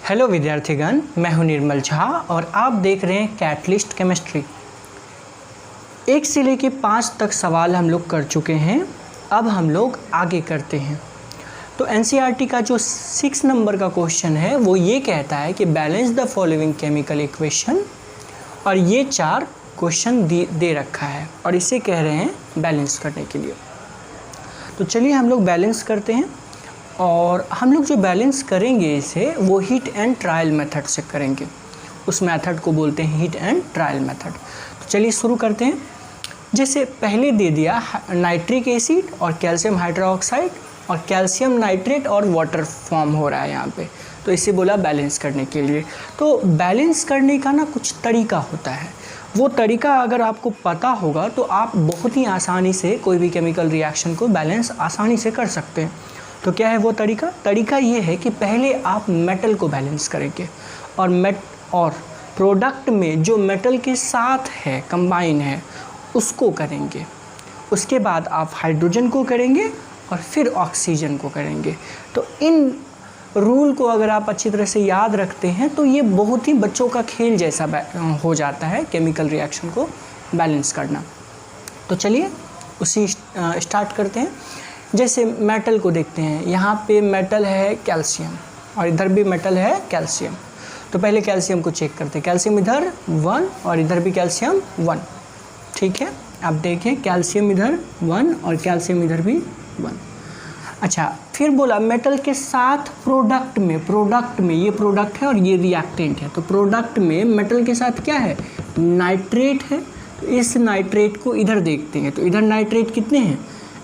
Hello विद्यार्थीगण, मैं हूं निर्मल झा और आप देख रहे हैं कैटलिस्ट केमिस्ट्री। 1 से लेकर 5 तक सवाल हम लोग कर चुके हैं। अब हम लोग आगे करते हैं। तो एनसीईआरटी का जो 6 नंबर का क्वेश्चन है वो ये कहता है कि balance the following chemical equation, और ये 4 क्वेश्चन दे रखा है और इसे कह रहे हैं बैलेंस करने के लिए। तो चलिए हम लोग बैलेंस करते हैं, और हम लोग जो बैलेंस करेंगे इसे वो हीट एंड ट्रायल मेथड से करेंगे। उस मेथड को बोलते हैं हीट एंड ट्रायल मेथड। तो चलिए शुरू करते हैं। जैसे पहले दे दिया नाइट्रिक एसिड और कैल्शियम हाइड्रोक्साइड और कैल्शियम नाइट्रेट और वाटर फॉर्म हो रहा है यहाँ पे, तो इसे बोला बैलेंस करने के लिए। तो बैलेंस करने का ना कुछ तरीका होता है, वो तरीका अगर आपको पता होगा तो आप बहुत ही आसानी से कोई भी केमिकल रिएक्शन को बैलेंस आसानी से कर सकते हैं। तो क्या है वो तरीका? तरीका ये है कि पहले आप मेटल को बैलेंस करेंगे और प्रोडक्ट में जो मेटल के साथ है, कंबाइन है, उसको करेंगे। उसके बाद आप हाइड्रोजन को करेंगे और फिर ऑक्सीजन को करेंगे। तो इन रूल को अगर आप अच्छी तरह से याद रखते हैं तो ये बहुत ही बच्चों का खेल जैसा हो जाता है केमिकल रिएक्शन को बैलेंस करना। तो चलिए उसी स्टार्ट करते हैं। जैसे मेटल को देखते हैं, यहाँ पे मेटल है कैल्शियम और इधर भी मेटल है कैल्शियम। तो पहले कैल्शियम को चेक करते हैं। कैल्शियम इधर 1 और इधर भी कैल्शियम 1। ठीक है, आप देखें कैल्शियम इधर 1 और कैल्शियम इधर भी 1। अच्छा, फिर बोला मेटल के साथ प्रोडक्ट में ये प्रोडक्ट है और ये रिएक्टेंट है। तो प्रोडक्ट में मेटल के साथ क्या है? नाइट्रेट है। तो इस नाइट्रेट को इधर देखते हैं। तो इधर नाइट्रेट कितने हैं?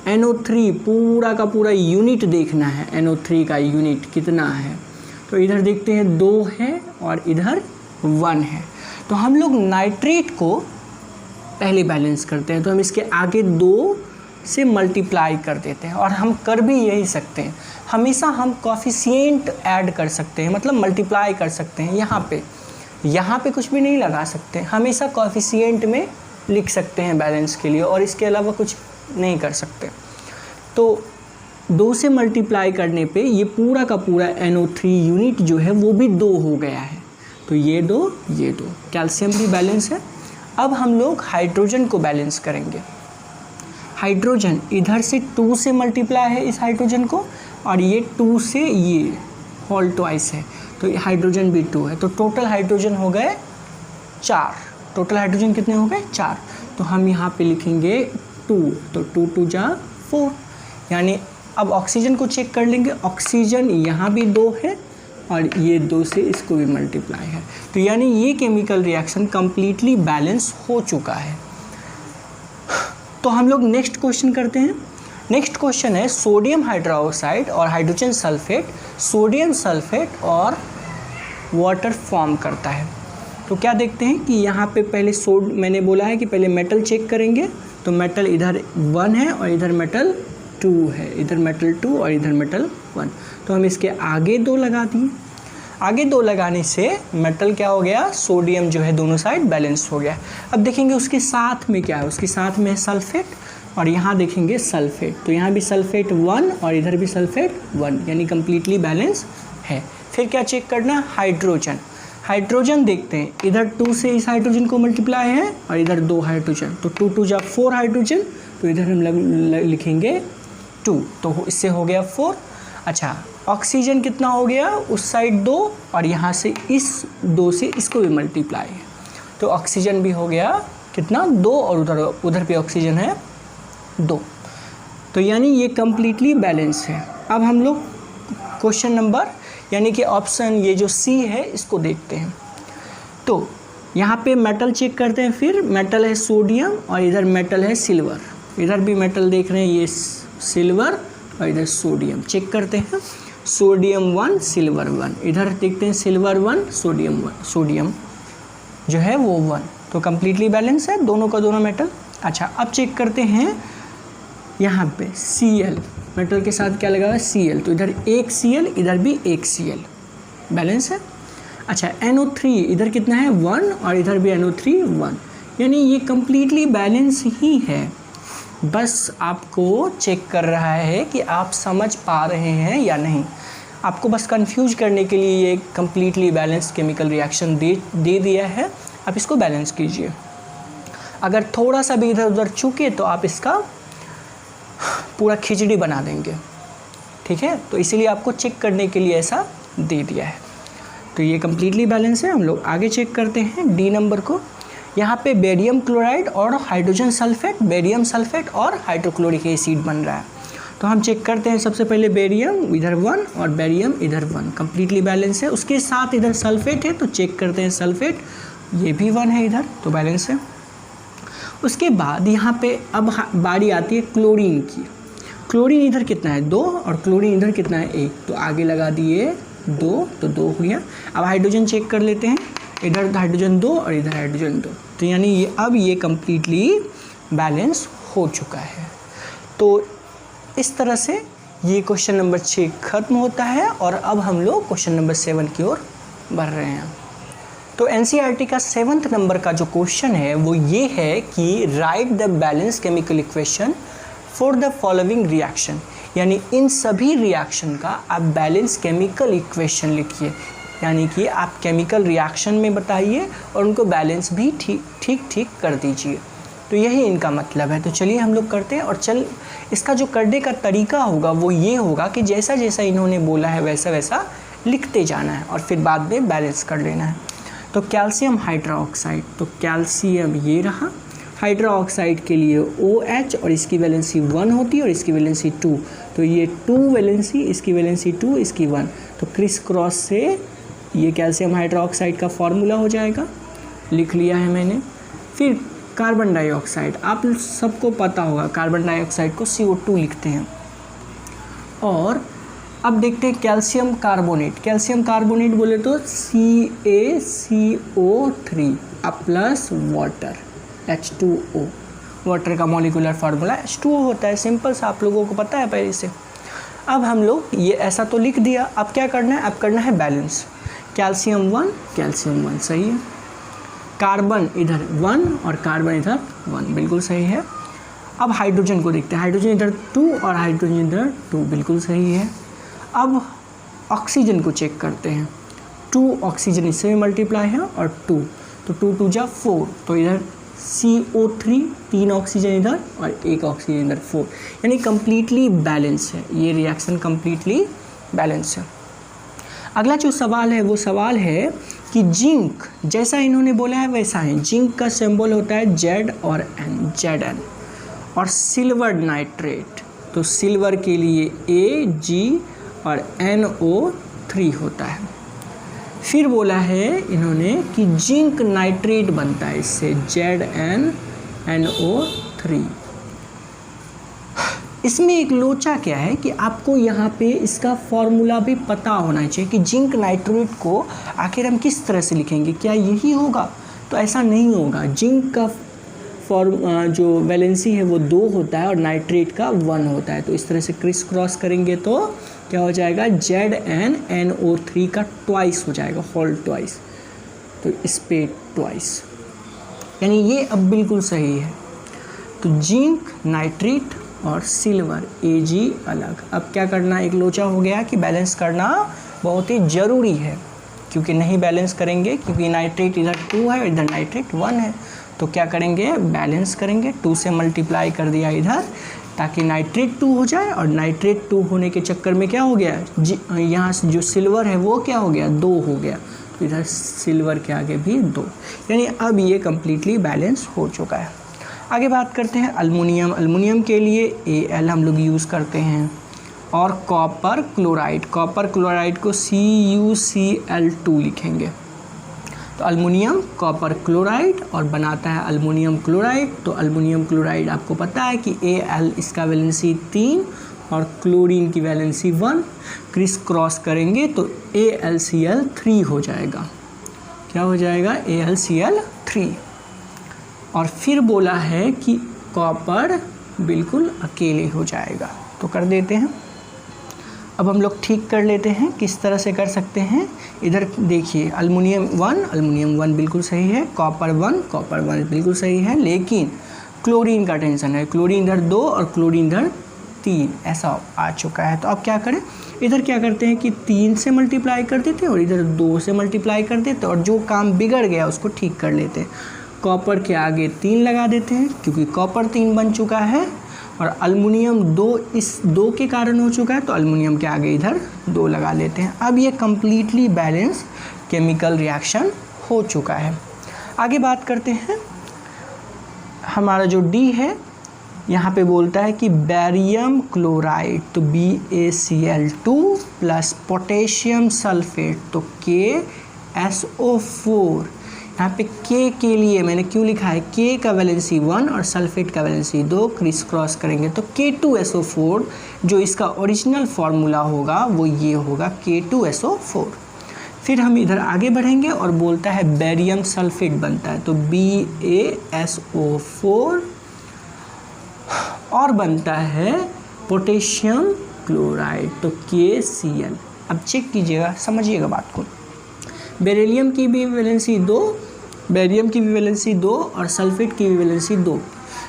NO3 पूरा का पूरा यूनिट देखना है। NO3 का यूनिट कितना है? तो इधर देखते हैं 2 है और इधर 1 है। तो हम लोग नाइट्रेट को पहले बैलेंस करते हैं। तो हम इसके आगे 2 से मल्टीप्लाई कर देते हैं, और हम कर भी यही सकते हैं। हमेशा हम कोफिशिएंट ऐड कर सकते हैं, मतलब मल्टीप्लाई कर सकते हैं। यहाँ पे कुछ भी नहीं लगा सकते, हमेशा कोफिशिएंट में लिख सकते हैं बैलेंस के लिए, और इसके अलावा कुछ नहीं कर सकते। तो 2 से मल्टीप्लाई करने पे ये पूरा का पूरा NO3 यूनिट जो है वो भी 2 हो गया है। तो ये 2 कैल्शियम भी बैलेंस है। अब हम लोग हाइड्रोजन को बैलेंस करेंगे। हाइड्रोजन इधर से 2 से मल्टीप्लाई है इस हाइड्रोजन को, और ये 2 से ये होल ट्वाइस है, तो हाइड्रोजन भी 2 है। तो टोटल हाइड्रोजन हो गए 4। टोटल हाइड्रोजन कितने हो गए? 4। तो हम यहाँ पे लिखेंगे 2, तो 2 2 जा 4। यानी अब ऑक्सीजन को चेक कर लेंगे। ऑक्सीजन यहाँ भी 2 है और ये 2 से इसको भी मल्टीप्लाई है। तो यानी ये केमिकल रिएक्शन कंप्लीटली बैलेंस हो चुका है। तो हम लोग नेक्स्ट क्वेश्चन करते हैं। नेक्स्ट क्वेश्चन है सोडियम हाइड्रोक्साइड और हाइड्रोजन सल्फेट, सोडियम सल्फेट और वाटर फॉर्म करता है। तो क्या देखते हैं कि यहाँ पे पहले मैंने बोला है कि पहले मेटल चेक करेंगे। तो मेटल इधर 1 है और इधर मेटल 2 है, इधर मेटल 2 और इधर मेटल 1। तो हम इसके आगे 2 लगा दिए। आगे 2 लगाने से मेटल क्या हो गया? सोडियम जो है दोनों साइड बैलेंस हो गया। अब देखेंगे उसके साथ में क्या है। उसके साथ में है सल्फेट, और यहाँ देखेंगे सल्फेट। तो यहाँ भी सल्फेट 1 और इधर भी सल्फेट 1, यानी कम्प्लीटली बैलेंस है। फिर क्या चेक करना? हाइड्रोजन। हाइड्रोजन देखते हैं, इधर 2 से इस हाइड्रोजन को मल्टीप्लाई है और इधर 2 हाइड्रोजन, तो 2 2 जा 4 हाइड्रोजन। तो इधर हम लिखेंगे 2, तो इससे हो गया 4। अच्छा, ऑक्सीजन कितना हो गया? उस साइड 2 और यहाँ से इस 2 से इसको भी मल्टीप्लाई है, तो ऑक्सीजन भी हो गया कितना? 2, और उधर पे ऑक्सीजन है 2। तो यानी ये कम्प्लीटली बैलेंस है। अब हम लोग क्वेश्चन नंबर यानी कि ऑप्शन ये जो C है इसको देखते हैं। तो यहाँ पे मेटल चेक करते हैं। फिर मेटल है सोडियम और इधर मेटल है सिल्वर। इधर भी मेटल देख रहे हैं, ये सिल्वर और इधर सोडियम। चेक करते हैं, सोडियम 1 सिल्वर 1। इधर देखते हैं सिल्वर 1 सोडियम 1, सोडियम जो है वो 1। तो कम्प्लीटली बैलेंस है दोनों का दोनों मेटल। अच्छा, अब चेक करते हैं यहाँ पे Cl, मेटल के साथ क्या लगा हुआ है? Cl। तो इधर 1 Cl, इधर भी 1 Cl, बैलेंस है। अच्छा, NO3 इधर कितना है? 1 और इधर भी NO3 1, यानी ये कम्प्लीटली बैलेंस ही है। बस आपको चेक कर रहा है कि आप समझ पा रहे हैं या नहीं। आपको बस कंफ्यूज करने के लिए ये कम्प्लीटली बैलेंस्ड केमिकल रिएक्शन दे दिया है। आप इसको बैलेंस कीजिए। अगर थोड़ा सा भी इधर उधर चूके तो आप इसका पूरा खिचड़ी बना देंगे, ठीक है। तो इसीलिए आपको चेक करने के लिए ऐसा दे दिया है। तो ये कम्प्लीटली बैलेंस है। हम लोग आगे चेक करते हैं डी नंबर को। यहाँ पे बेरियम क्लोराइड और हाइड्रोजन सल्फेट, बेरियम सल्फेट और हाइड्रोक्लोरिक एसिड बन रहा है। तो हम चेक करते हैं सबसे पहले बेरियम इधर 1 और बेरियम इधर 1, कम्प्लीटली बैलेंस है। उसके साथ इधर सल्फेट है तो चेक करते हैं सल्फेट, ये भी 1 है इधर, तो बैलेंस है। उसके बाद यहाँ पे अब बारी आती है क्लोरीन की। क्लोरीन इधर कितना है 2 और क्लोरीन इधर कितना है 1, तो आगे लगा दिए 2, तो 2 हो गया। अब हाइड्रोजन चेक कर लेते हैं, इधर हाइड्रोजन 2 और इधर हाइड्रोजन 2, तो यानी ये अब ये कम्प्लीटली बैलेंस हो चुका है। तो इस तरह से ये क्वेश्चन नंबर 6 खत्म होता है और अब हम लोग क्वेश्चन नंबर 7 की ओर बढ़ रहे हैं। तो एनसीईआरटी का 7th नंबर का जो क्वेश्चन है वो ये है कि right the balance chemical equation for the following reaction, यानी इन सभी रिएक्शन का आप बैलेंस केमिकल इक्वेशन लिखिए, यानी कि आप केमिकल रिएक्शन में बताइए और उनको बैलेंस भी ठीक कर दीजिए। तो यही इनका मतलब है। तो चलिए हम लोग करते हैं और इसका जो करने का तरीका होगा वो ये होगा कि जैसा जैसा इन्होंने बोला है वैसा वैसा लिखते जाना है और फिर बाद में बैलेंस कर लेना है। तो कैल्शियम हाइड्रोक्साइड, तो कैल्शियम ये रहा, हाइड्रोक्साइड के लिए OH और इसकी वैलेंसी 1 होती है और इसकी वैलेंसी 2, तो ये 2 वैलेंसी, इसकी वैलेंसी 2, इसकी 1, तो क्रिस क्रॉस से ये कैल्शियम हाइड्रोक्साइड का फॉर्मूला हो जाएगा, लिख लिया है मैंने। फिर कार्बन डाइऑक्साइड, आप सबको पता होगा कार्बन डाइऑक्साइड को CO2 लिखते हैं। और अब देखते हैं कैल्शियम कार्बोनेट, कैल्शियम कार्बोनेट बोले तो CaCO3 plus water H2O, water का मॉलिक्यूलर फार्मूला H2O होता है, सिंपल सा, आप लोगों को पता है पहले से। अब हम लोग ये ऐसा तो लिख दिया, अब क्या करना है, अब करना है बैलेंस। कैल्शियम 1 सही है, कार्बन इधर 1 और कार्बन इधर 1 बिल्कुल सही है। अब हाइड्रोजन को देखते हैं, हाइड्रोजन इधर 2 और हाइड्रोजन इधर 2 बिल्कुल सही है। अब ऑक्सीजन को चेक करते हैं, 2 ऑक्सीजन इससे भी मल्टीप्लाई है और 2, तो 2 2 जा 4, तो इधर CO3 3 ऑक्सीजन इधर और 1 ऑक्सीजन इधर 4, यानी कम्प्लीटली बैलेंस है, ये रिएक्शन कम्प्लीटली बैलेंस है। अगला जो सवाल है वो सवाल है कि जिंक, जैसा इन्होंने बोला है वैसा है, जिंक का सिंबल होता है Z और N, Zn, और सिल्वर नाइट्रेट, तो सिल्वर के लिए Ag और NO3 होता है। फिर बोला है इन्होंने कि जिंक नाइट्रेट बनता है इससे ZnNO3। इसमें एक लोचा क्या है कि आपको यहाँ पे इसका फॉर्मूला भी पता होना चाहिए कि जिंक नाइट्रेट को आखिर हम किस तरह से लिखेंगे, क्या यही होगा, तो ऐसा नहीं होगा। जिंक का जो वैलेंसी है वो 2 होता है और नाइट्रेट का 1 होता है, तो इस तरह से क्रिस क्रॉस करेंगे तो क्या हो जाएगा, ZnNO3 का ट्वाइस हो जाएगा, होल ट्वाइस, तो इस पे ट्वाइस, यानी ये अब बिल्कुल सही है। तो जिंक नाइट्रेट और सिल्वर Ag अलग। अब क्या करना, एक लोचा हो गया कि बैलेंस करना बहुत ही ज़रूरी है, क्योंकि नहीं बैलेंस करेंगे, क्योंकि नाइट्रेट इधर 2 है और इधर नाइट्रेट 1 है, तो क्या करेंगे, बैलेंस करेंगे, 2 से मल्टीप्लाई कर दिया इधर ताकि नाइट्रेट 2 हो जाए, और नाइट्रेट 2 होने के चक्कर में क्या हो गया, यहाँ से जो सिल्वर है वो क्या हो गया, 2 हो गया, तो इधर सिल्वर के आगे भी 2, यानी अब ये कम्प्लीटली बैलेंस हो चुका है। आगे बात करते हैं अल्मुनियम। अल्मुनियम के लिए Al हम लोग यूज़ करते हैं, और कॉपर क्लोराइड, कॉपर क्लोराइड को CuCl2 लिखेंगे, तो अल्मुनियम कॉपर क्लोराइड और बनाता है अल्मुनियम क्लोराइड। तो अल्मुनियम क्लोराइड आपको पता है कि Al इसका वैलेंसी 3 और क्लोरीन की वैलेंसी 1, क्रिस क्रॉस करेंगे तो AlCl3 हो जाएगा, क्या हो जाएगा, AlCl3। और फिर बोला है कि कॉपर बिल्कुल अकेले हो जाएगा, तो कर देते हैं। अब हम लोग ठीक कर लेते हैं, किस तरह से कर सकते हैं। इधर देखिए, अल्मुनियम 1 बिल्कुल सही है, कॉपर 1 बिल्कुल सही है, लेकिन क्लोरीन का टेंशन है, क्लोरीन इधर 2 और क्लोरीन इधर 3 ऐसा आ चुका है। तो अब क्या करें, इधर क्या करते हैं कि 3 से मल्टीप्लाई कर देते हैं और इधर 2 से मल्टीप्लाई कर देते हैं और जो काम बिगड़ गया उसको ठीक कर लेते हैं। कॉपर के आगे 3 लगा देते हैं क्योंकि कॉपर 3 बन चुका है और अल्मुनियम 2 इस 2 के कारण हो चुका है, तो अल्मुनियम के आगे इधर 2 लगा लेते हैं। अब ये कम्प्लीटली बैलेंस केमिकल रिएक्शन हो चुका है। आगे बात करते हैं, हमारा जो डी है यहाँ पे बोलता है कि बैरियम क्लोराइड, तो BaCl2 प्लस पोटेशियम सल्फेट, तो KSO4। यहाँ पे K के लिए मैंने क्यों लिखा है, K का वैलेंसी 1 और सल्फेट का वैलेंसी 2, क्रिस क्रॉस करेंगे तो K2SO4 जो इसका ओरिजिनल फार्मूला होगा वो ये होगा K2SO4। फिर हम इधर आगे बढ़ेंगे और बोलता है बैरियम सल्फेट बनता है, तो BaSO4 और बनता है पोटेशियम क्लोराइड, तो KCl। अब चेक कीजिएगा, समझिएगा बात को। बेरिलियम की भी वैलेंसी 2, बैरियम की भी वैलेंसी 2 और सल्फेट की भी वैलेंसी 2,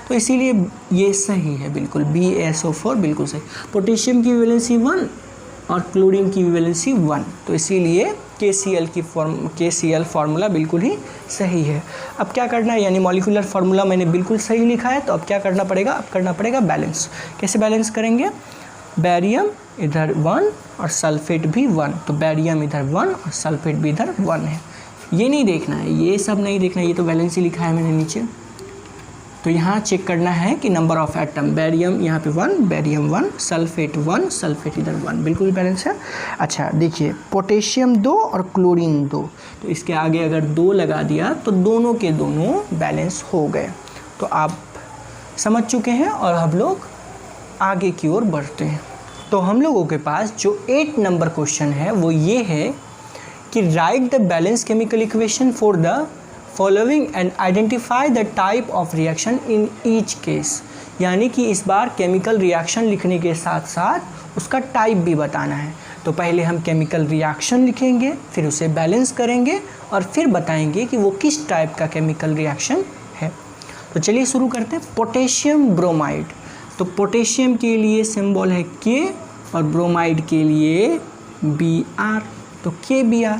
तो इसीलिए ये सही है बिल्कुल, BaSO4 बिल्कुल सही। पोटेशियम की वैलेंसी 1 और क्लोरीन की वैलेंसी 1, तो इसीलिए KCl फार्मूला बिल्कुल ही सही है। अब क्या करना है, यानी मॉलिक्यूलर फार्मूला मैंने बिल्कुल सही लिखा है, तो अब क्या करना पड़ेगा, अब करना पड़ेगा बैलेंस। कैसे बैलेंस करेंगे, बैरियम इधर 1 और सल्फेट भी 1, तो बैरियम इधर 1 और सल्फेट भी इधर 1 है। ये नहीं देखना है, ये सब नहीं देखना है, ये तो वैलेंसी लिखा है मैंने नीचे। तो यहाँ चेक करना है कि नंबर ऑफ एटम, बैरियम यहाँ पे 1, बैरियम 1, सल्फेट 1, सल्फेट इधर 1, बिल्कुल बैलेंस है। अच्छा देखिए, पोटेशियम 2 और क्लोरीन 2, तो इसके आगे अगर 2 लगा दिया तो दोनों के दोनों बैलेंस हो गए। तो आप समझ चुके हैं और हम लोग आगे की ओर बढ़ते हैं। तो हम लोगों के पास जो 8 नंबर क्वेश्चन है वो ये है कि right the balance chemical equation for the following and identify the type of reaction in each case. यानी कि इस बार केमिकल रिएक्शन लिखने के साथ साथ उसका टाइप भी बताना है। तो पहले हम केमिकल रिएक्शन लिखेंगे, फिर उसे बैलेंस करेंगे और फिर बताएंगे कि वो किस टाइप का केमिकल रिएक्शन है। तो चलिए शुरू करते हैं। पोटेशियम ब्रोमाइड, तो पोटेशियम के लिए सिंबल है K और ब्रोमाइड के लिए Br, तो KBr।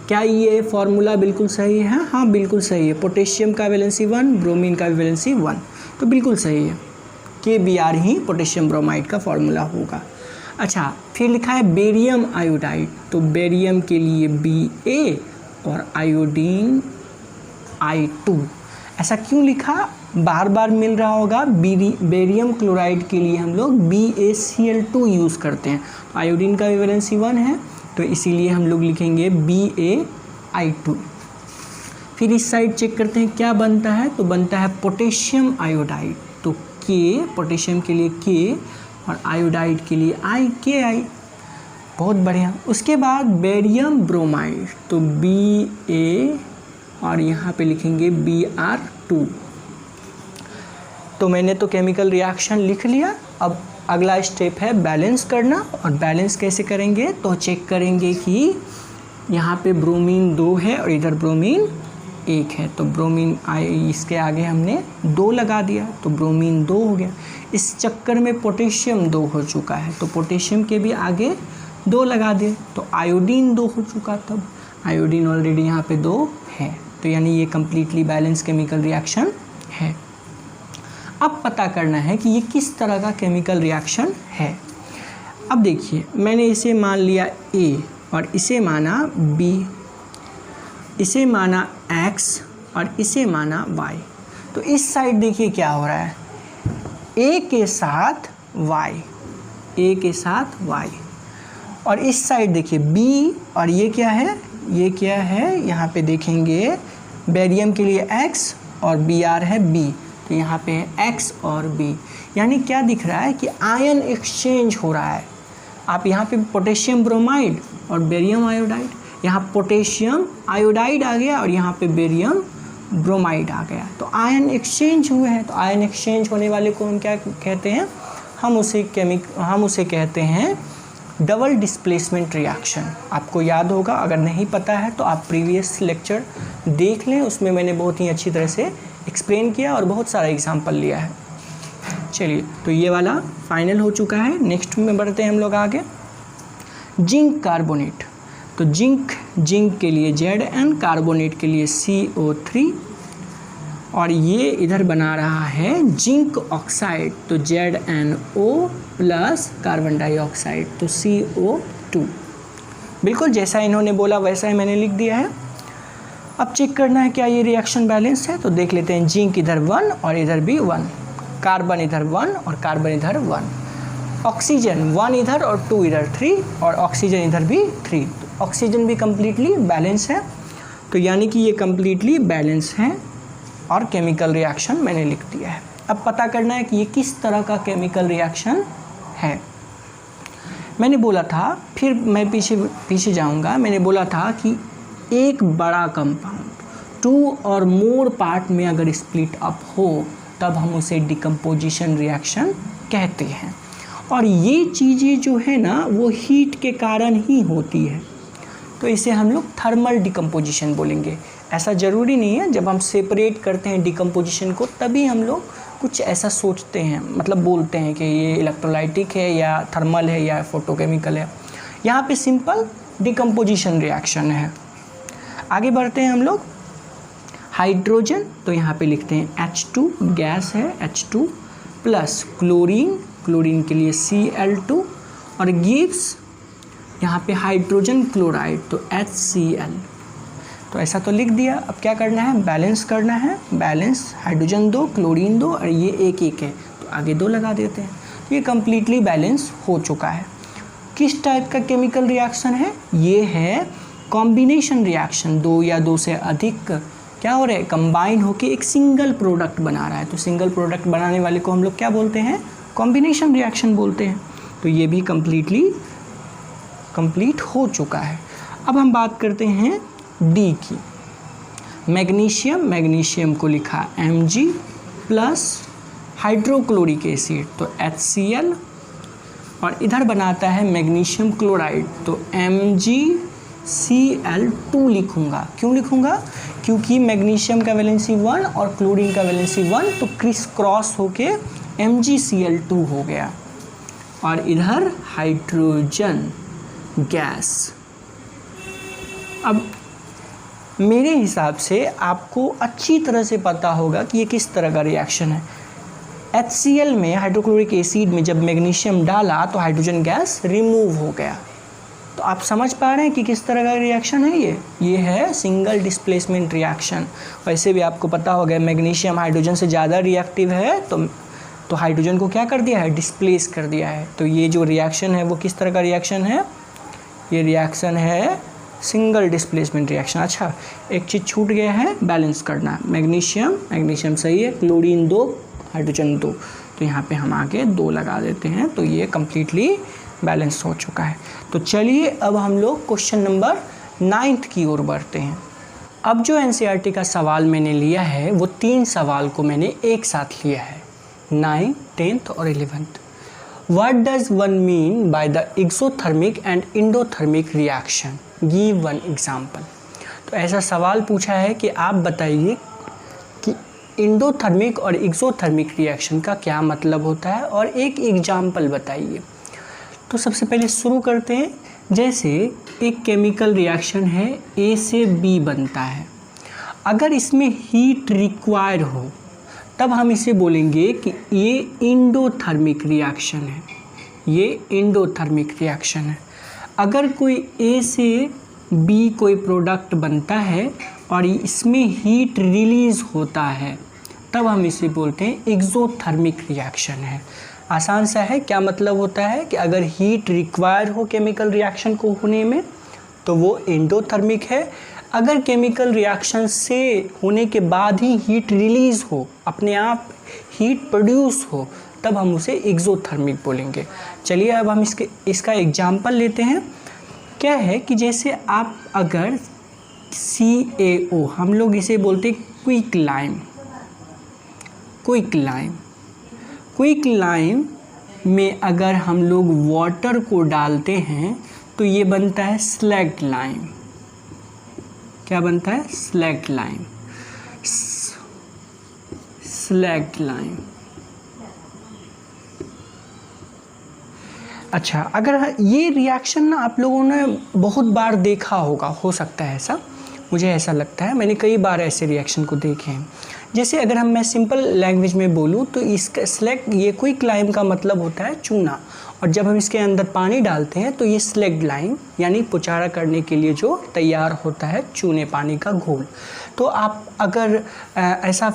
क्या ये फॉर्मूला बिल्कुल सही है? हाँ बिल्कुल सही है। पोटेशियम का वैलेंसी 1, ब्रोमीन का भी वैलेंसी 1, तो बिल्कुल सही है। KBr ही पोटेशियम ब्रोमाइड का फॉर्मूला होगा। अच्छा, फिर लिखा है बेरियम आयोडाइड, तो बेरियम के लिए Ba और आयोडीन I2। ऐसा क्यों लिखा, बार बार मिल रहा होगा। बेरियम क्लोराइड के लिए हम लोग BaCl2 यूज़ करते हैं, तो आयोडीन का भी वैलेंसी 1 है, तो इसीलिए हम लोग लिखेंगे BaI2। फिर इस साइड चेक करते हैं क्या बनता है, तो बनता है पोटेशियम आयोडाइड, तो K, पोटेशियम के लिए K और आयोडाइड के लिए KI। बहुत बढ़िया। उसके बाद बेरियम ब्रोमाइड, तो Ba और यहाँ पे लिखेंगे Br2। तो मैंने तो केमिकल रिएक्शन लिख लिया। अब अगला स्टेप है बैलेंस करना, और बैलेंस कैसे करेंगे, तो चेक करेंगे कि यहाँ पे ब्रोमीन 2 है और इधर ब्रोमीन 1 है, तो ब्रोमीन इसके आगे हमने 2 लगा दिया, तो ब्रोमीन 2 हो गया। इस चक्कर में पोटेशियम 2 हो चुका है, तो पोटेशियम के भी आगे 2 लगा दे, तो आयोडीन 2 हो चुका। तब आयोडीन ऑलरेडी यहाँ पे 2 है, तो यानी ये कम्प्लीटली बैलेंस केमिकल रिएक्शन है। अब पता करना है कि ये किस तरह का केमिकल रिएक्शन है। अब देखिए, मैंने इसे मान लिया A और इसे माना B, इसे माना X और इसे माना Y। तो इस साइड देखिए क्या हो रहा है, A के साथ Y, A के साथ Y, और इस साइड देखिए B, और ये क्या है, ये क्या है, यहाँ पे देखेंगे बेरियम के लिए X और Br है B, तो यहाँ पे है X और B। यानी क्या दिख रहा है कि आयन एक्सचेंज हो रहा है। आप यहाँ पे पोटेशियम ब्रोमाइड और बेरियम आयोडाइड, यहाँ पोटेशियम आयोडाइड आ गया और यहाँ पे बेरियम ब्रोमाइड आ गया, तो आयन एक्सचेंज हुए हैं। तो आयन एक्सचेंज होने वाले को हम क्या कहते हैं, हम उसे कहते हैं डबल डिस्प्लेसमेंट रिएक्शन। आपको याद होगा, अगर नहीं पता है तो आप प्रीवियस लेक्चर देख लें, उसमें मैंने बहुत ही अच्छी तरह से एक्सप्लेन किया और बहुत सारा एग्जाम्पल लिया है। चलिए, तो ये वाला फाइनल हो चुका है। नेक्स्ट में बढ़ते हैं हम लोग आगे। जिंक कार्बोनेट, तो जिंक के लिए Zn, कार्बोनेट के लिए CO3, और ये इधर बना रहा है जिंक ऑक्साइड, तो ZnO प्लस कार्बन डाइऑक्साइड, तो CO2। बिल्कुल जैसा इन्होंने बोला वैसा ही मैंने लिख दिया है। अब चेक करना है क्या ये रिएक्शन बैलेंस है, तो देख लेते हैं। जिंक इधर 1 और इधर भी 1, कार्बन इधर 1 और कार्बन इधर 1, ऑक्सीजन 1 इधर और 2 इधर 3, और ऑक्सीजन इधर भी 3, तो ऑक्सीजन भी कम्प्लीटली बैलेंस है। तो यानी कि ये कम्प्लीटली बैलेंस है और केमिकल रिएक्शन मैंने लिख दिया है। अब पता करना है कि ये किस तरह का केमिकल रिएक्शन है। मैंने बोला था, फिर मैं पीछे जाऊंगा, मैंने बोला था कि एक बड़ा कंपाउंड 2 और मोर पार्ट में अगर स्प्लिट अप हो तब हम उसे डिकम्पोजिशन रिएक्शन कहते हैं। और ये चीज़ें जो है ना वो हीट के कारण ही होती है, तो इसे हम लोग थर्मल डिकम्पोजिशन बोलेंगे। ऐसा ज़रूरी नहीं है, जब हम सेपरेट करते हैं डिकम्पोजिशन को तभी हम लोग कुछ ऐसा सोचते हैं, मतलब बोलते हैं कि ये इलेक्ट्रोलाइटिक है या थर्मल है या फोटोकेमिकल है। यहाँ पे सिंपल डिकम्पोजिशन रिएक्शन है। आगे बढ़ते हैं हम लोग। हाइड्रोजन, तो यहाँ पे लिखते हैं H2, गैस है H2 प्लस क्लोरीन के लिए Cl2, और गिव्स यहाँ पे हाइड्रोजन क्लोराइड, तो HCl। तो ऐसा तो लिख दिया। अब क्या करना है, बैलेंस करना है। बैलेंस, हाइड्रोजन 2, क्लोरीन 2 और ये एक है, तो आगे 2 लगा देते हैं। तो ये कम्प्लीटली बैलेंस हो चुका है। किस टाइप का केमिकल रिएक्शन है, ये है कॉम्बिनेशन रिएक्शन। 2 या 2 से अधिक क्या हो रहा है, कंबाइन होके एक सिंगल प्रोडक्ट बना रहा है। तो सिंगल प्रोडक्ट बनाने वाले को हम लोग क्या बोलते हैं, कॉम्बिनेशन रिएक्शन बोलते हैं। तो ये भी कंप्लीट हो चुका है। अब हम बात करते हैं डी की। मैग्नीशियम को लिखा Mg प्लस हाइड्रोक्लोरिक एसिड, तो HCl, और इधर बनाता है मैग्नीशियम क्लोराइड, तो MgCl2 लिखूँगा। क्यों लिखूँगा, क्योंकि मैग्नीशियम का वैलेंसी 1 और क्लोरीन का वैलेंसी 1, तो क्रिस क्रॉस होके MgCl2 हो गया। और इधर हाइड्रोजन गैस। अब मेरे हिसाब से आपको अच्छी तरह से पता होगा कि ये किस तरह का रिएक्शन है। HCl में, हाइड्रोक्लोरिक एसिड में जब मैग्नीशियम डाला तो हाइड्रोजन गैस रिमूव हो गया। तो आप समझ पा रहे हैं कि किस तरह का रिएक्शन है ये है सिंगल डिस्प्लेसमेंट रिएक्शन। वैसे भी आपको पता होगा मैग्नीशियम हाइड्रोजन से ज़्यादा रिएक्टिव है, तो हाइड्रोजन को क्या कर दिया है, डिस्प्लेस कर दिया है। तो ये जो रिएक्शन है वो किस तरह का रिएक्शन है, ये रिएक्शन है सिंगल डिस्प्लेसमेंट रिएक्शन। अच्छा, एक चीज़ छूट गया है, बैलेंस करना। मैग्नीशियम सही है, क्लोरीन 2, हाइड्रोजन 2, तो यहाँ पे हम आगे 2 लगा देते हैं। तो ये कम्प्लीटली बैलेंस हो चुका है। तो चलिए अब हम लोग क्वेश्चन नंबर 9 की ओर बढ़ते हैं। अब जो NCERT का सवाल मैंने लिया है वो 3 सवाल को मैंने एक साथ लिया है, 9, 10th और 11th। What does one mean by the exothermic and endothermic reaction? Give one example. तो ऐसा सवाल पूछा है कि आप बताइए कि इंडोथर्मिक और एक्सोथर्मिक रिएक्शन का क्या मतलब होता है और एक एग्जाम्पल बताइए। तो सबसे पहले शुरू करते हैं। जैसे एक केमिकल रिएक्शन है, A से B बनता है। अगर इसमें हीट रिक्वायर हो तब हम इसे बोलेंगे कि ये इंडोथर्मिक रिएक्शन है, ये इंडोथर्मिक रिएक्शन है। अगर कोई A से B कोई प्रोडक्ट बनता है और इसमें हीट रिलीज़ होता है तब हम इसे बोलते हैं एक्सोथर्मिक रिएक्शन है। आसान सा है। क्या मतलब होता है कि अगर हीट रिक्वायर हो केमिकल रिएक्शन को होने में तो वो एंडोथर्मिक है। अगर केमिकल रिएक्शन से होने के बाद ही हीट रिलीज़ हो, अपने आप हीट प्रोड्यूस हो, तब हम उसे एक्सोथर्मिक बोलेंगे। चलिए अब हम इसका एग्जाम्पल लेते हैं। क्या है कि जैसे आप अगर CaO, हम लोग इसे बोलते हैं क्विक लाइम में अगर हम लोग वाटर को डालते हैं तो ये बनता है स्लैग्ड लाइम। क्या बनता है? Slagged lime. अच्छा, अगर ये रिएक्शन ना आप लोगों ने बहुत बार देखा होगा, हो सकता है ऐसा, मुझे ऐसा लगता है मैंने कई बार ऐसे रिएक्शन को देखे हैं। जैसे अगर मैं सिंपल लैंग्वेज में बोलूँ तो इसका स्लैग, ये क्विक लाइम का मतलब होता है चूना, और जब हम इसके अंदर पानी डालते हैं तो ये स्लैग्ड लाइम यानी पुचारा करने के लिए जो तैयार होता है चूने पानी का घोल। तो आप अगर ऐसा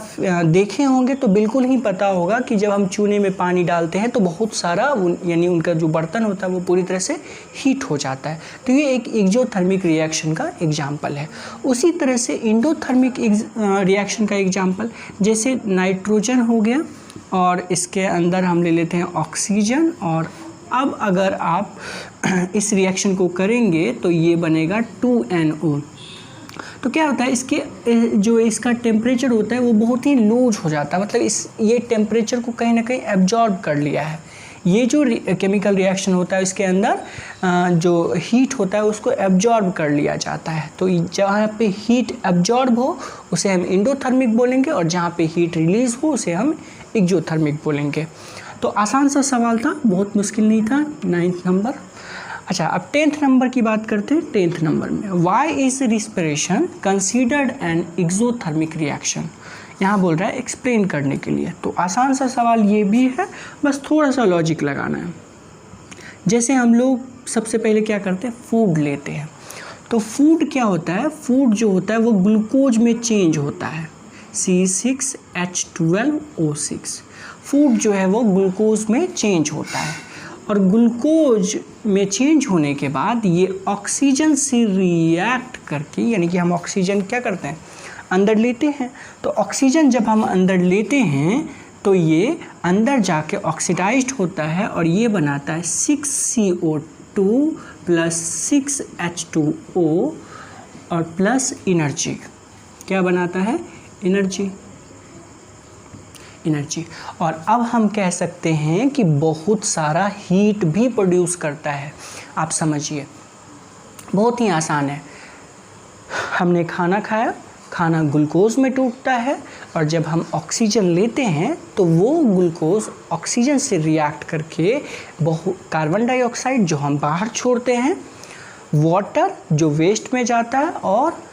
देखे होंगे तो बिल्कुल ही पता होगा कि जब हम चूने में पानी डालते हैं तो बहुत सारा यानी उनका जो बर्तन होता है वो पूरी तरह से हीट हो जाता है। तो ये एक एक्सोथर्मिक रिएक्शन का एग्जाम्पल है। उसी तरह से इंडोथर्मिक रिएक्शन का एग्जाम्पल, जैसे नाइट्रोजन हो गया और इसके अंदर हम ले लेते हैं ऑक्सीजन, और अब अगर आप इस रिएक्शन को करेंगे तो ये बनेगा 2NO। तो क्या होता है, इसके जो इसका टेम्परेचर होता है वो बहुत ही लूज हो जाता है, मतलब ये टेम्परेचर को कहीं ना कहीं एब्जॉर्ब कर लिया है। ये जो केमिकल रिएक्शन होता है इसके अंदर जो हीट होता है उसको एब्जॉर्ब कर लिया जाता है। तो जहाँ पे हीट एब्जॉर्ब हो उसे हम इंडोथर्मिक बोलेंगे, और जहाँ पे हीट रिलीज हो उसे हम एक्सोथर्मिक बोलेंगे। तो आसान सा सवाल था, बहुत मुश्किल नहीं था, 9th नंबर। अच्छा, अब 10th नंबर की बात करते हैं। 10th नंबर में why is respiration considered an exothermic reaction, यहाँ बोल रहा है एक्सप्लेन करने के लिए। तो आसान सा सवाल ये भी है, बस थोड़ा सा लॉजिक लगाना है। जैसे हम लोग सबसे पहले क्या करते हैं, फूड लेते हैं। तो फूड क्या होता है, फूड जो होता है वो ग्लूकोज में चेंज होता है, C6H12O6। फूड जो है वो ग्लूकोज में चेंज होता है, और ग्लूकोज में चेंज होने के बाद ये ऑक्सीजन से रिएक्ट करके, यानी कि हम ऑक्सीजन क्या करते हैं, अंदर लेते हैं। तो ऑक्सीजन जब हम अंदर लेते हैं तो ये अंदर जाके ऑक्सीडाइज्ड होता है और ये बनाता है 6CO2 + 6H2O और प्लस एनर्जी। क्या बनाता है, एनर्जी। और अब हम कह सकते हैं कि बहुत सारा हीट भी प्रोड्यूस करता है। आप समझिए, बहुत ही आसान है। हमने खाना खाया, खाना ग्लूकोज में टूटता है, और जब हम ऑक्सीजन लेते हैं तो वो ग्लूकोज ऑक्सीजन से रिएक्ट करके कार्बन डाइऑक्साइड जो हम बाहर छोड़ते हैं, वाटर जो वेस्ट में जाता है, और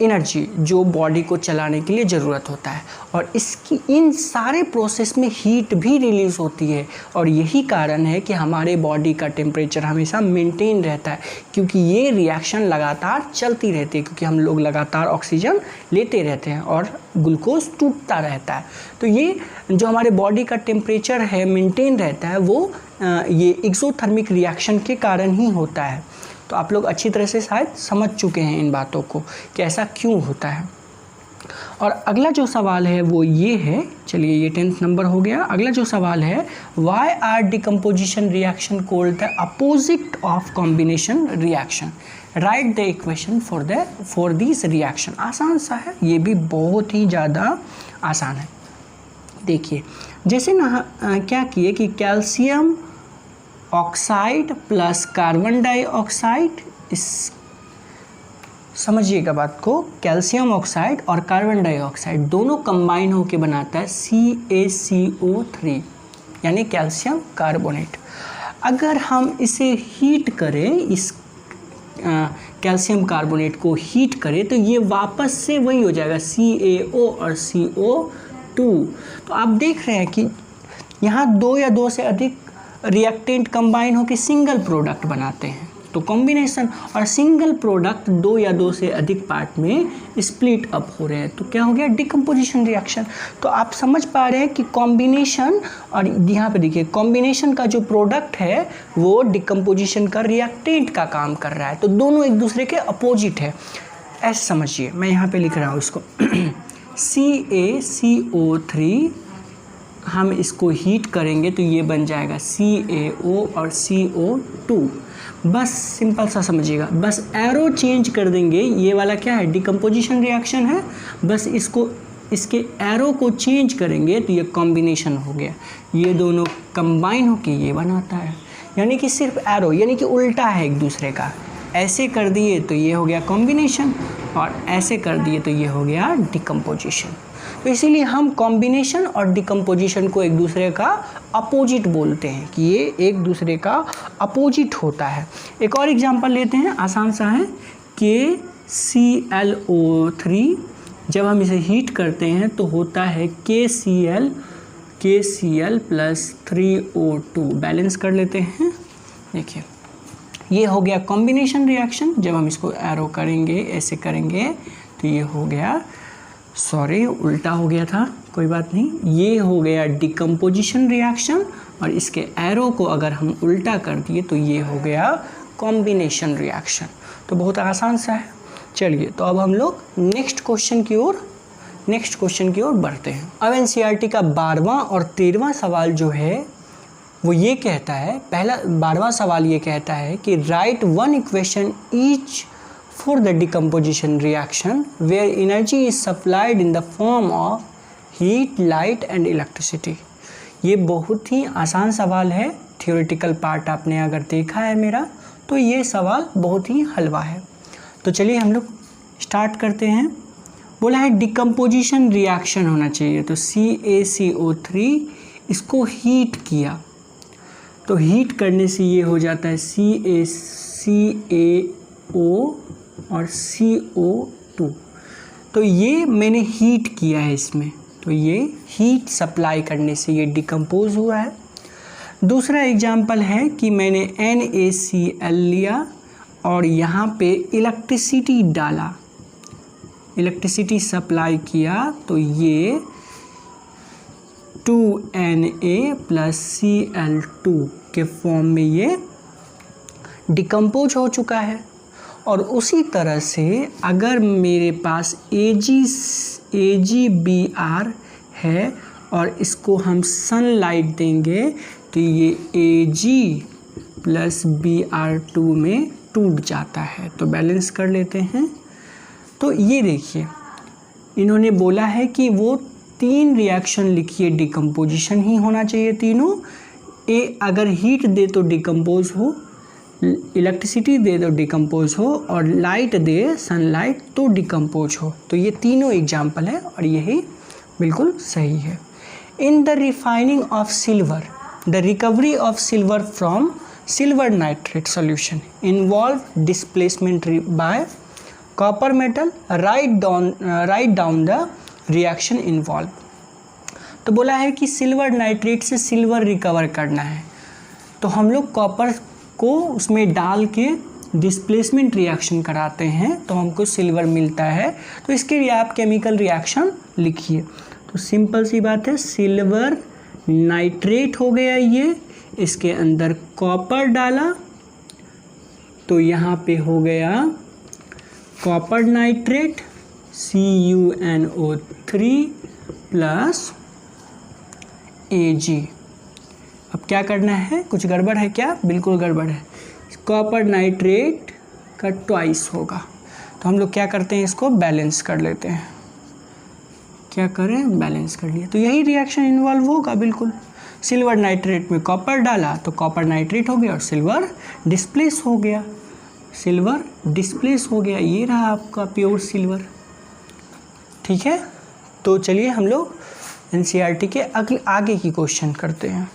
एनर्जी जो बॉडी को चलाने के लिए ज़रूरत होता है। और इसकी इन सारे प्रोसेस में हीट भी रिलीज़ होती है, और यही कारण है कि हमारे बॉडी का टेम्परेचर हमेशा मेंटेन रहता है, क्योंकि ये रिएक्शन लगातार चलती रहती है, क्योंकि हम लोग लगातार ऑक्सीजन लेते रहते हैं और ग्लूकोज टूटता रहता है। तो ये जो हमारे बॉडी का टेम्परेचर है मेंटेन रहता है, वो ये एक्सोथर्मिक रिएक्शन के कारण ही होता है। तो आप लोग अच्छी तरह से शायद समझ चुके हैं इन बातों को कि ऐसा क्यों होता है। और अगला जो सवाल है वो ये है, चलिए ये 10th नंबर हो गया। अगला जो सवाल है, why are decomposition reaction called the opposite of combination reaction, write the equation for this reaction. आसान सा है, ये भी बहुत ही ज़्यादा आसान है। देखिए, जैसे ना क्या किए कि calcium oxide plus carbon dioxide, इस समझिएगा बात को, कैल्शियम ऑक्साइड और कार्बन डाइऑक्साइड दोनों कंबाइन होकर बनाता है CaCO3 यानी कैल्शियम कार्बोनेट। अगर हम इसे हीट करें, इस कैल्शियम कार्बोनेट को हीट करें तो ये वापस से वही हो जाएगा CaO और CO2। तो आप देख रहे हैं कि यहाँ दो या दो से अधिक रिएक्टेंट कंबाइन होकर सिंगल प्रोडक्ट बनाते हैं। तो कॉम्बिनेशन और सिंगल प्रोडक्ट दो या दो से अधिक पार्ट में स्प्लिट अप हो रहे हैं, तो क्या हो गया, डिकम्पोजिशन रिएक्शन। तो आप समझ पा रहे हैं कि कॉम्बिनेशन, और यहाँ पे देखिए कॉम्बिनेशन का जो प्रोडक्ट है वो डिकम्पोजिशन का रिएक्टेंट का काम कर रहा है, तो दोनों एक दूसरे के अपोजिट है। ऐसे समझिए, मैं यहाँ पे लिख रहा हूँ इसको CaCO3, हम इसको हीट करेंगे तो ये बन जाएगा CaO और CO2। बस सिंपल सा समझिएगा, बस एरो चेंज कर देंगे। ये वाला क्या है, डिकम्पोजिशन रिएक्शन है, बस इसको इसके एरो को चेंज करेंगे तो ये कॉम्बिनेशन हो गया। ये दोनों कंबाइन होके ये बनाता है, यानी कि सिर्फ एरो, यानी कि उल्टा है एक दूसरे का। ऐसे कर दिए तो ये हो गया कॉम्बिनेशन, और ऐसे कर दिए तो ये हो गया डिकम्पोजिशन। तो इसीलिए हम कॉम्बिनेशन और डिकम्पोजिशन को एक दूसरे का अपोजिट बोलते हैं कि ये एक दूसरे का अपोजिट होता है। एक और एग्जांपल लेते हैं, आसान सा है। KClO3 जब हम इसे हीट करते हैं तो होता है KCl प्लस 3O2। बैलेंस कर लेते हैं। देखिए ये हो गया कॉम्बिनेशन रिएक्शन। जब हम इसको एरो करेंगे, ऐसे करेंगे तो ये हो गया, सॉरी उल्टा हो गया था, कोई बात नहीं, ये हो गया डिकम्पोजिशन रिएक्शन, और इसके एरो को अगर हम उल्टा कर दिए तो ये हो गया कॉम्बिनेशन रिएक्शन। तो बहुत आसान सा है। चलिए तो अब हम लोग नेक्स्ट क्वेश्चन की ओर बढ़ते हैं। अब एनसीईआरटी का 12वां और 13वां सवाल जो है वो ये कहता है, 12वां सवाल ये कहता है कि right one equation each for the decomposition reaction where energy is supplied in the form of heat, light and electricity। ये बहुत ही आसान सवाल है। थियोरेटिकल पार्ट आपने अगर देखा है मेरा तो ये सवाल बहुत ही हलवा है। तो चलिए हम लोग स्टार्ट करते हैं। बोला है डिकम्पोजिशन रिएक्शन होना चाहिए, तो CaCO3 इसको हीट किया तो हीट करने से ये हो जाता है CaO और CO2। तो ये मैंने हीट किया है इसमें, तो ये हीट सप्लाई करने से ये डिकम्पोज हुआ है। दूसरा एग्जाम्पल है कि मैंने NaCl लिया और यहाँ पे इलेक्ट्रिसिटी डाला, इलेक्ट्रिसिटी सप्लाई किया तो ये 2Na प्लस Cl2 के फॉर्म में ये डिकम्पोज हो चुका है। और उसी तरह से अगर मेरे पास AgBr है और इसको हम सनलाइट देंगे तो ये Ag प्लस Br2 में टूट जाता है। तो बैलेंस कर लेते हैं। तो ये देखिए इन्होंने बोला है कि वो 3 रिएक्शन लिखिए, डिकम्पोजिशन ही होना चाहिए तीनों। अगर हीट दे तो डिकम्पोज हो, इलेक्ट्रिसिटी दे तो डिकम्पोज हो, और लाइट दे सनलाइट तो डिकम्पोज हो। तो ये तीनों एग्जाम्पल है और यही बिल्कुल सही है। In the refining of silver, the recovery of silver from silver nitrate solution involve displacement bye copper metal, write down the reaction involve. तो बोला है कि सिल्वर नाइट्रेट से सिल्वर रिकवर करना है, तो हम लोग कॉपर को उसमें डाल के डिस्प्लेसमेंट रिएक्शन कराते हैं तो हमको सिल्वर मिलता है। तो इसके लिए आप केमिकल रिएक्शन लिखिए। तो सिंपल सी बात है, सिल्वर नाइट्रेट हो गया ये, इसके अंदर कॉपर डाला तो यहाँ पे हो गया copper nitrate CuNO3 plus Ag। अब क्या करना है, कुछ गड़बड़ है क्या? बिल्कुल गड़बड़ है। कॉपर नाइट्रेट का ट्वाइस होगा, तो हम लोग क्या करते हैं, इसको बैलेंस कर लेते हैं। क्या करें, बैलेंस कर लिया तो यही रिएक्शन इन्वॉल्व होगा। बिल्कुल सिल्वर नाइट्रेट में कॉपर डाला तो कॉपर नाइट्रेट हो गया और सिल्वर डिस्प्लेस हो गया, सिल्वर डिस्प्लेस हो गया। ये रहा आपका प्योर सिल्वर। ठीक है, तो चलिए हम लोग एनसीईआरटी के आगे की क्वेश्चन करते हैं।